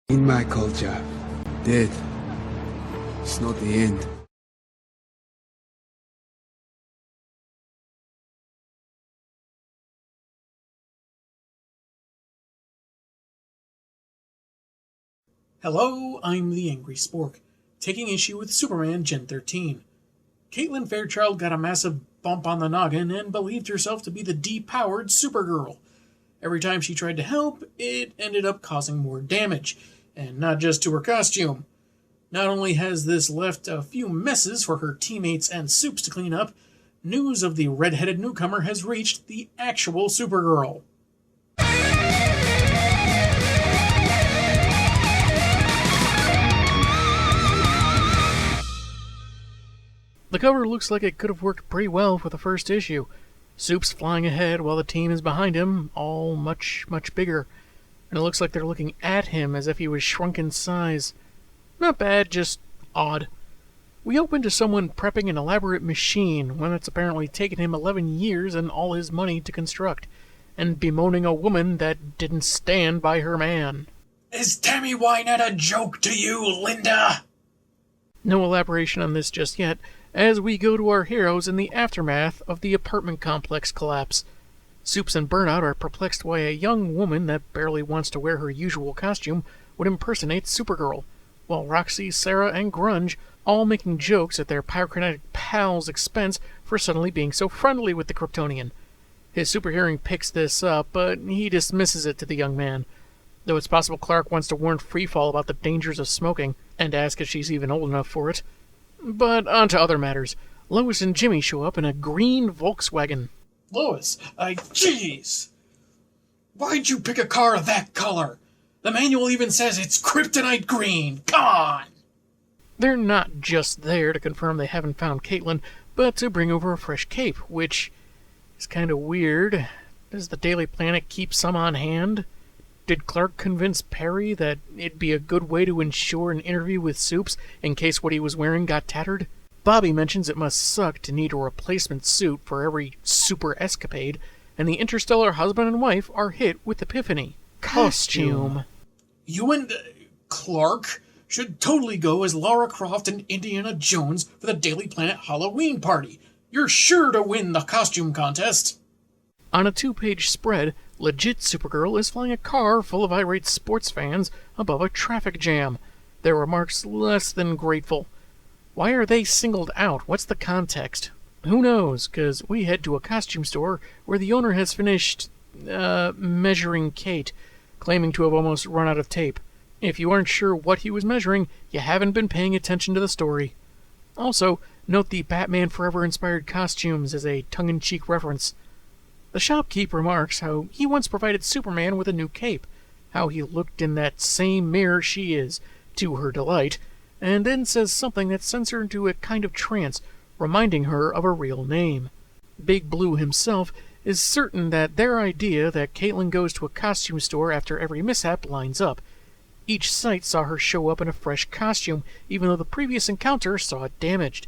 In my culture, death is not the end. Hello, I'm the Angry Spork, taking issue with Superman Gen13. Caitlin Fairchild got a massive bump on the noggin and believed herself to be the depowered Supergirl. Every time she tried to help, it ended up causing more damage, and not just to her costume. Not only has this left a few messes for her teammates and Supes to clean up, news of the red-headed newcomer has reached the actual Supergirl. The cover looks like it could have worked pretty well for the first issue. Supes flying ahead while the team is behind him, all much, much bigger. And it looks like they're looking at him as if he was shrunk in size. Not bad, just odd. We open to someone prepping an elaborate machine, one that's apparently taken him 11 years and all his money to construct, and bemoaning a woman that didn't stand by her man. Is Tammy Wynette a joke to you, Linda? No elaboration on this just yet, as we go to our heroes in the aftermath of the apartment complex collapse. Supes and Burnout are perplexed why a young woman that barely wants to wear her usual costume would impersonate Supergirl, while Roxy, Sarah, and Grunge all making jokes at their pyrokinetic pal's expense for suddenly being so friendly with the Kryptonian. His super hearing picks this up, but he dismisses it to the young man, though it's possible Clark wants to warn Freefall about the dangers of smoking, and ask if she's even old enough for it. But on to other matters. Lois and Jimmy show up in a green Volkswagen. Lois, jeez! Why'd you pick a car that color? The manual even says it's kryptonite green. Come on! They're not just there to confirm they haven't found Caitlin, but to bring over a fresh cape, which is kind of weird. Does the Daily Planet keep some on hand? Did Clark convince Perry that it'd be a good way to ensure an interview with Supes in case what he was wearing got tattered? Bobby mentions it must suck to need a replacement suit for every super escapade, and the interstellar husband and wife are hit with epiphany. Costume. You and Clark should totally go as Lara Croft and Indiana Jones for the Daily Planet Halloween party. You're sure to win the costume contest. On a 2-page spread, legit Supergirl is flying a car full of irate sports fans above a traffic jam. Their remarks less than grateful. Why are they singled out? What's the context? Who knows, 'cause we head to a costume store where the owner has finished, measuring Kate, claiming to have almost run out of tape. If you aren't sure what he was measuring, you haven't been paying attention to the story. Also, note the Batman Forever-inspired costumes as a tongue-in-cheek reference. The shopkeep remarks how he once provided Superman with a new cape, how he looked in that same mirror she is, to her delight, and then says something that sends her into a kind of trance, reminding her of her real name. Big Blue himself is certain that their idea that Caitlin goes to a costume store after every mishap lines up. Each sight saw her show up in a fresh costume, even though the previous encounter saw it damaged.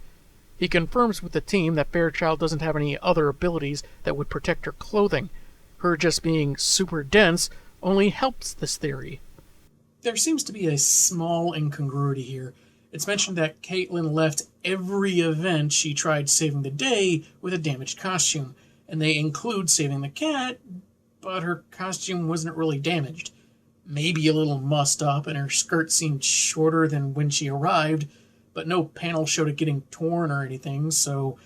He confirms with the team that Fairchild doesn't have any other abilities that would protect her clothing. Her just being super dense only helps this theory. There seems to be a small incongruity here. It's mentioned that Caitlin left every event she tried saving the day with a damaged costume, and they include saving the cat, but her costume wasn't really damaged. Maybe a little mussed up, and her skirt seemed shorter than when she arrived, but no panel showed it getting torn or anything, so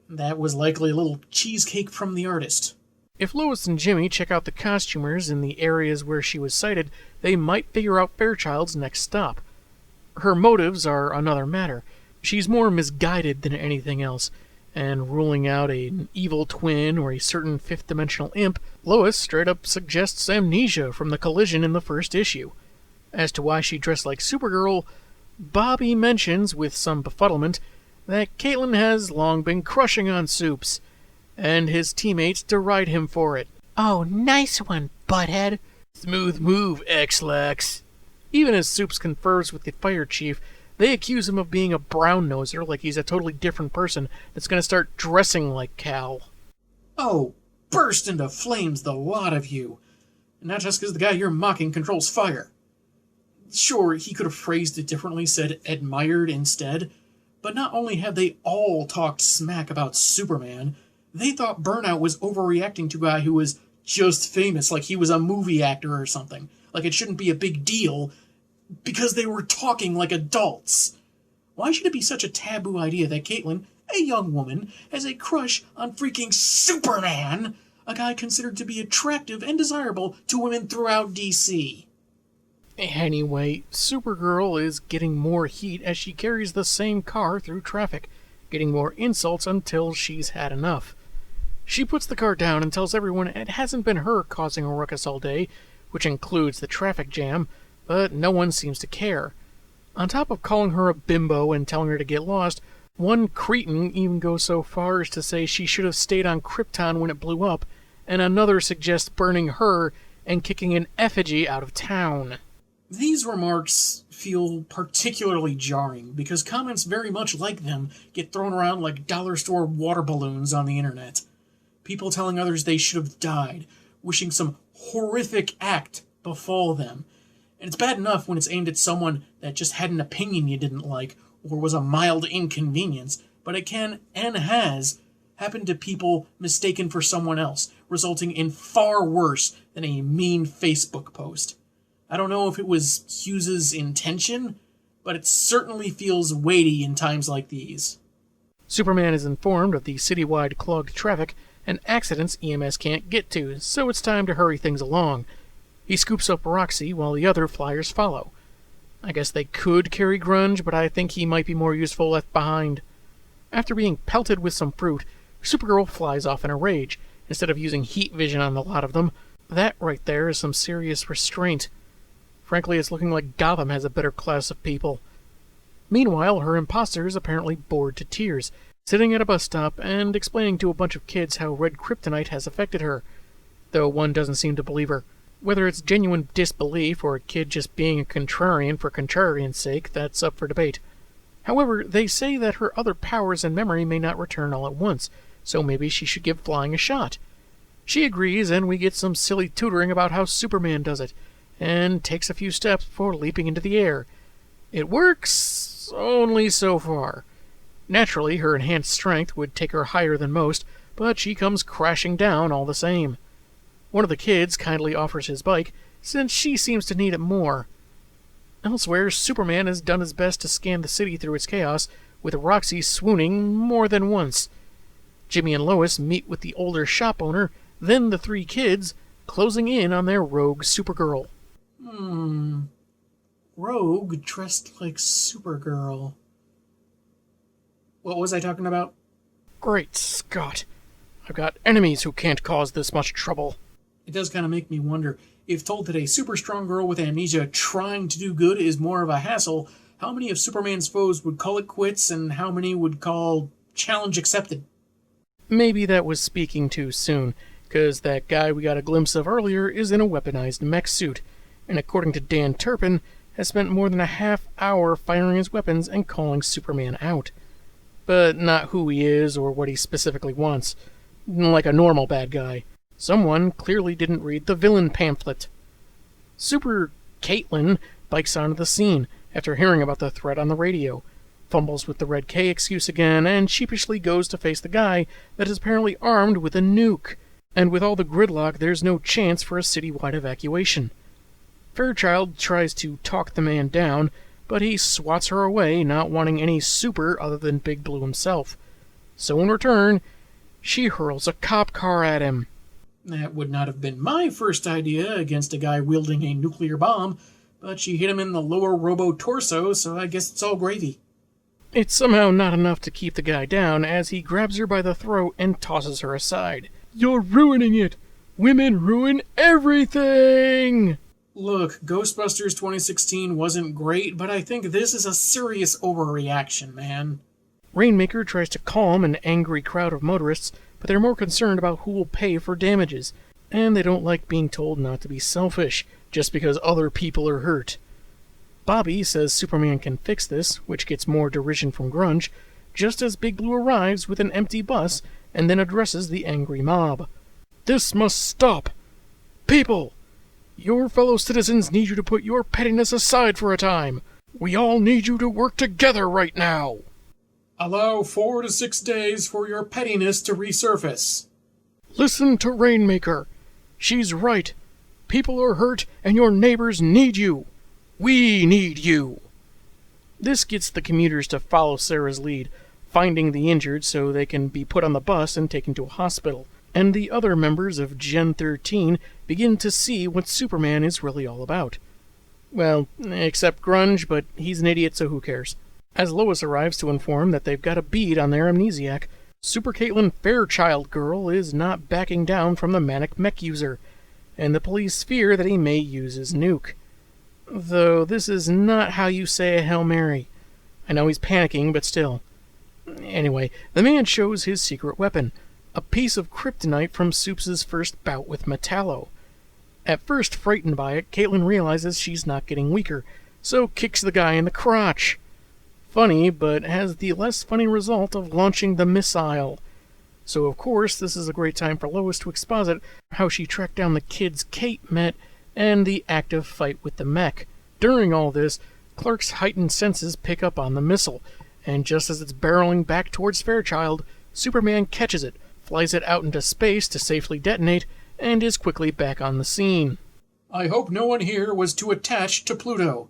that was likely a little cheesecake from the artist. If Lois and Jimmy check out the costumers in the areas where she was sighted, they might figure out Fairchild's next stop. Her motives are another matter. She's more misguided than anything else, and ruling out an evil twin or a certain fifth-dimensional imp, Lois straight up suggests amnesia from the collision in the first issue. As to why she dressed like Supergirl, Bobby mentions, with some befuddlement, that Caitlin has long been crushing on Supes, and his teammates deride him for it. Oh, nice one, butthead. Smooth move, X-Lax. Even as Supes confers with the fire chief, they accuse him of being a brown-noser, like he's a totally different person that's going to start dressing like Cal. Oh, burst into flames, the lot of you. And not just because the guy you're mocking controls fire. Sure, he could have phrased it differently, said admired instead, but not only have they all talked smack about Superman, they thought Burnout was overreacting to a guy who was just famous, like he was a movie actor or something. Like it shouldn't be a big deal, because they were talking like adults. Why should it be such a taboo idea that Caitlin, a young woman, has a crush on freaking Superman, a guy considered to be attractive and desirable to women throughout DC? Anyway, Supergirl is getting more heat as she carries the same car through traffic, getting more insults until she's had enough. She puts the car down and tells everyone it hasn't been her causing a ruckus all day, which includes the traffic jam, but no one seems to care. On top of calling her a bimbo and telling her to get lost, one cretin even goes so far as to say she should have stayed on Krypton when it blew up, and another suggests burning her and kicking an effigy out of town. These remarks feel particularly jarring because comments very much like them get thrown around like dollar store water balloons on the internet. People telling others they should have died, wishing some horrific act befall them. And it's bad enough when it's aimed at someone that just had an opinion you didn't like or was a mild inconvenience, but it can, and has, happened to people mistaken for someone else, resulting in far worse than a mean Facebook post. I don't know if it was Hughes's intention, but it certainly feels weighty in times like these. Superman is informed of the citywide clogged traffic and accidents EMS can't get to, so it's time to hurry things along. He scoops up Roxy while the other flyers follow. I guess they could carry Grunge, but I think he might be more useful left behind. After being pelted with some fruit, Supergirl flies off in a rage, instead of using heat vision on a lot of them. That right there is some serious restraint. Frankly, it's looking like Gotham has a better class of people. Meanwhile, her imposter is apparently bored to tears, sitting at a bus stop and explaining to a bunch of kids how red kryptonite has affected her, though one doesn't seem to believe her. Whether it's genuine disbelief or a kid just being a contrarian for contrarian's sake, that's up for debate. However, they say that her other powers and memory may not return all at once, so maybe she should give flying a shot. She agrees, and we get some silly tutoring about how Superman does it, and takes a few steps before leaping into the air. It works only so far. Naturally, her enhanced strength would take her higher than most, but she comes crashing down all the same. One of the kids kindly offers his bike, since she seems to need it more. Elsewhere, Superman has done his best to scan the city through its chaos, with Roxy swooning more than once. Jimmy and Lois meet with the older shop owner, then the three kids, closing in on their rogue Supergirl. Rogue dressed like Supergirl. What was I talking about? Great Scott. I've got enemies who can't cause this much trouble. It does kind of make me wonder, if told that a super strong girl with amnesia trying to do good is more of a hassle, how many of Superman's foes would call it quits and how many would call challenge accepted? Maybe that was speaking too soon, because that guy we got a glimpse of earlier is in a weaponized mech suit, and according to Dan Turpin, has spent more than a half hour firing his weapons and calling Superman out. But not who he is or what he specifically wants. Like a normal bad guy. Someone clearly didn't read the villain pamphlet. Super Caitlin bikes onto the scene after hearing about the threat on the radio, fumbles with the red K excuse again, and sheepishly goes to face the guy that is apparently armed with a nuke. And with all the gridlock, there's no chance for a citywide evacuation. Fairchild tries to talk the man down, but he swats her away, not wanting any super other than Big Blue himself. So in return, she hurls a cop car at him. That would not have been my first idea against a guy wielding a nuclear bomb, but she hit him in the lower robo-torso, so I guess it's all gravy. It's somehow not enough to keep the guy down, as he grabs her by the throat and tosses her aside. You're ruining it! Women ruin everything! Look, Ghostbusters 2016 wasn't great, but I think this is a serious overreaction, man. Rainmaker tries to calm an angry crowd of motorists, but they're more concerned about who will pay for damages, and they don't like being told not to be selfish, just because other people are hurt. Bobby says Superman can fix this, which gets more derision from Grunge, just as Big Blue arrives with an empty bus and then addresses the angry mob. This must stop! People! Your fellow citizens need you to put your pettiness aside for a time. We all need you to work together right now. Allow 4 to 6 days for your pettiness to resurface. Listen to Rainmaker. She's right. People are hurt and your neighbors need you. We need you. This gets the commuters to follow Sarah's lead, finding the injured so they can be put on the bus and taken to a hospital. And the other members of GEN13 begin to see what Superman is really all about. Well, except Grunge, but he's an idiot, so who cares? As Lois arrives to inform that they've got a bead on their amnesiac, Super Caitlin Fairchild Girl is not backing down from the manic mech user, and the police fear that he may use his nuke. Though this is not how you say a Hail Mary. I know he's panicking, but still. Anyway, the man shows his secret weapon, a piece of kryptonite from Supes' first bout with Metallo. At first frightened by it, Caitlin realizes she's not getting weaker, so kicks the guy in the crotch. Funny, but has the less funny result of launching the missile. So of course, this is a great time for Lois to exposit how she tracked down the kids Kate met and the active fight with the mech. During all this, Clark's heightened senses pick up on the missile, and just as it's barreling back towards Fairchild, Superman catches it, flies it out into space to safely detonate, and is quickly back on the scene. I hope no one here was too attached to Pluto.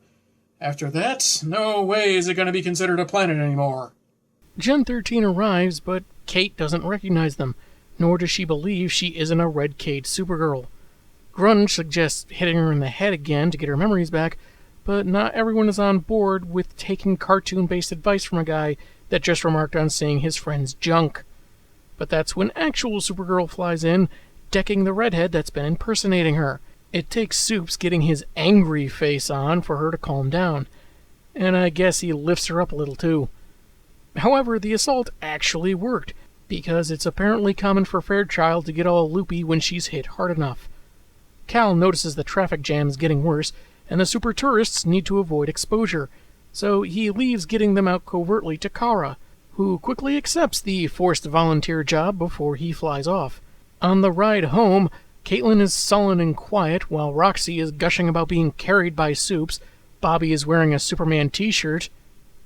After that, no way is it going to be considered a planet anymore. GEN13 arrives, but Kate doesn't recognize them, nor does she believe she isn't a red-caged Supergirl. Grunge suggests hitting her in the head again to get her memories back, but not everyone is on board with taking cartoon-based advice from a guy that just remarked on seeing his friend's junk. But that's when actual Supergirl flies in, decking the redhead that's been impersonating her. It takes Supes getting his angry face on for her to calm down, and I guess he lifts her up a little too. However, the assault actually worked, because it's apparently common for Fairchild to get all loopy when she's hit hard enough. Cal notices the traffic jam is getting worse, and the super tourists need to avoid exposure, so he leaves getting them out covertly to Kara, who quickly accepts the forced volunteer job before he flies off. On the ride home, Caitlin is sullen and quiet, while Roxy is gushing about being carried by Supes. Bobby is wearing a Superman t-shirt,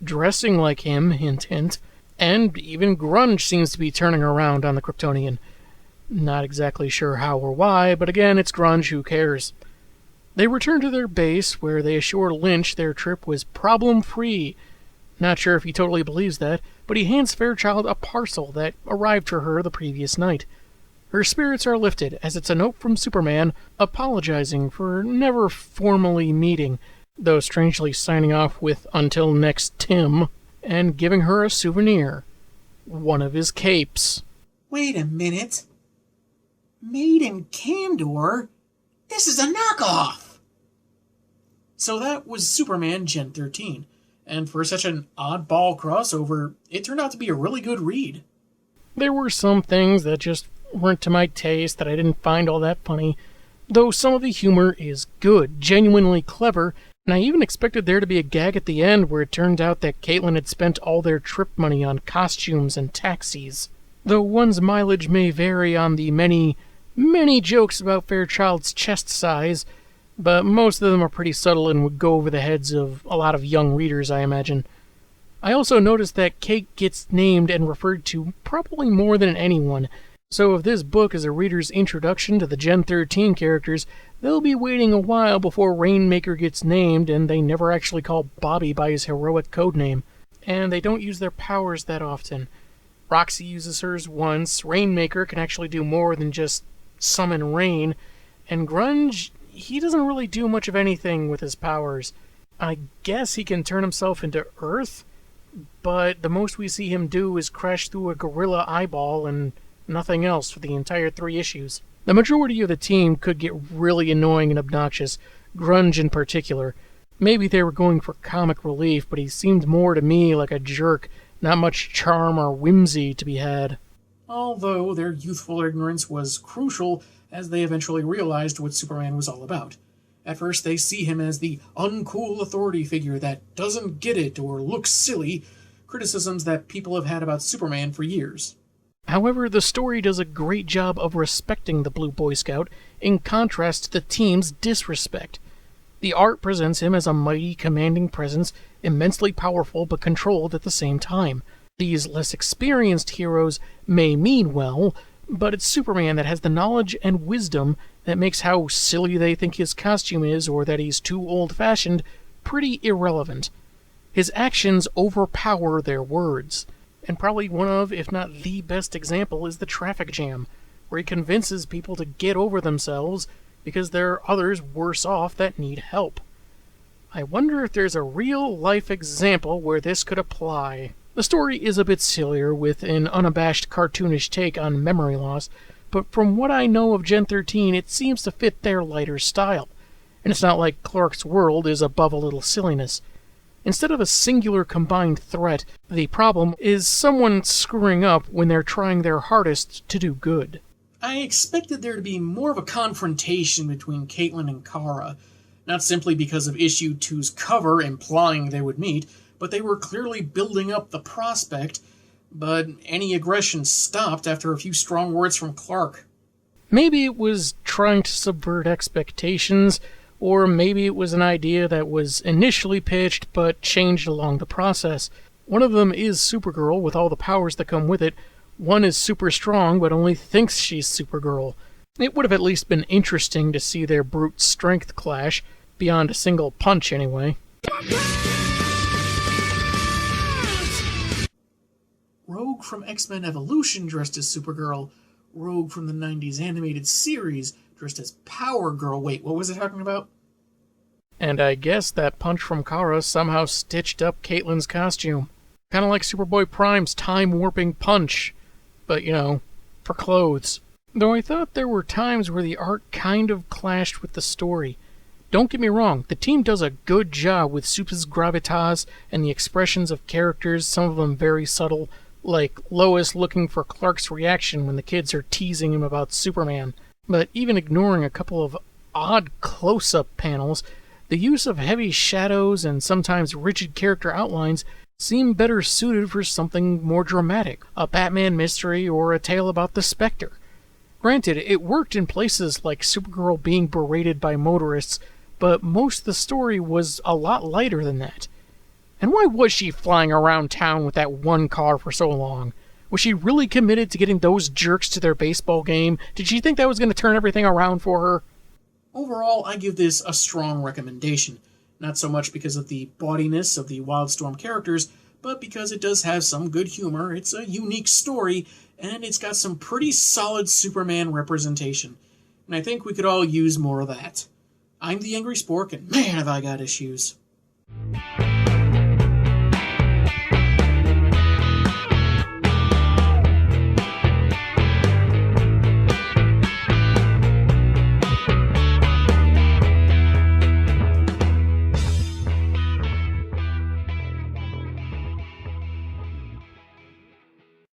dressing like him, hint hint, and even Grunge seems to be turning around on the Kryptonian. Not exactly sure how or why, but again, it's Grunge, who cares. They return to their base, where they assure Lynch their trip was problem-free. Not sure if he totally believes that, but he hands Fairchild a parcel that arrived to her the previous night. Her spirits are lifted, as it's a note from Superman apologizing for never formally meeting, though strangely signing off with "Until next Tim," and giving her a souvenir. One of his capes. Wait a minute. Made in Candor? This is a knockoff! So that was Superman Gen13, and for such an oddball crossover, it turned out to be a really good read. There were some things that just weren't to my taste that I didn't find all that funny, though some of the humor is good, genuinely clever, and I even expected there to be a gag at the end where it turned out that Caitlin had spent all their trip money on costumes and taxis. Though one's mileage may vary on the many jokes about Fairchild's chest size, but most of them are pretty subtle and would go over the heads of a lot of young readers, I imagine. I also noticed that Kate gets named and referred to probably more than anyone, so if this book is a reader's introduction to the Gen13 characters, they'll be waiting a while before Rainmaker gets named, and they never actually call Bobby by his heroic codename. And they don't use their powers that often. Roxy uses hers once, Rainmaker can actually do more than just summon rain, and Grunge, he doesn't really do much of anything with his powers. I guess he can turn himself into Earth, but the most we see him do is crash through a gorilla eyeball and nothing else for the entire 3 issues. The majority of the team could get really annoying and obnoxious, Grunge in particular. Maybe they were going for comic relief, but he seemed more to me like a jerk, not much charm or whimsy to be had. Although their youthful ignorance was crucial as they eventually realized what Superman was all about. At first they see him as the uncool authority figure that doesn't get it or looks silly, criticisms that people have had about Superman for years. However, the story does a great job of respecting the Blue Boy Scout in contrast to the team's disrespect. The art presents him as a mighty, commanding presence, immensely powerful but controlled at the same time. These less experienced heroes may mean well, but it's Superman that has the knowledge and wisdom that makes how silly they think his costume is or that he's too old-fashioned pretty irrelevant. His actions overpower their words. And probably one of, if not the best example, is the traffic jam, where he convinces people to get over themselves because there are others worse off that need help. I wonder if there's a real-life example where this could apply. The story is a bit sillier, with an unabashed cartoonish take on memory loss, but from what I know of Gen13, it seems to fit their lighter style. And it's not like Clark's world is above a little silliness. Instead of a singular combined threat, the problem is someone screwing up when they're trying their hardest to do good. I expected there to be more of a confrontation between Caitlin and Kara, not simply because of issue 2's cover implying they would meet, but they were clearly building up the prospect, but any aggression stopped after a few strong words from Clark. Maybe it was trying to subvert expectations, or maybe it was an idea that was initially pitched but changed along the process. One of them is Supergirl, with all the powers that come with it. One is super strong, but only thinks she's Supergirl. It would have at least been interesting to see their brute strength clash, beyond a single punch anyway. Rogue from X-Men Evolution dressed as Supergirl. Rogue from the 90s animated series dressed as Power Girl. Wait, what was it talking about? And I guess that punch from Kara somehow stitched up Caitlin's costume. Kinda like Superboy Prime's time-warping punch. But, for clothes. Though I thought there were times where the art kind of clashed with the story. Don't get me wrong, the team does a good job with Super's gravitas and the expressions of characters, some of them very subtle, like Lois looking for Clark's reaction when the kids are teasing him about Superman. But even ignoring a couple of odd close-up panels, the use of heavy shadows and sometimes rigid character outlines seem better suited for something more dramatic, a Batman mystery or a tale about the Spectre. Granted, it worked in places like Supergirl being berated by motorists, but most of the story was a lot lighter than that. And why was she flying around town with that one car for so long? Was she really committed to getting those jerks to their baseball game? Did she think that was going to turn everything around for her? Overall, I give this a strong recommendation. Not so much because of the bawdiness of the Wildstorm characters, but because it does have some good humor, it's a unique story, and it's got some pretty solid Superman representation. And I think we could all use more of that. I'm the Angry Spork, and man have I got issues.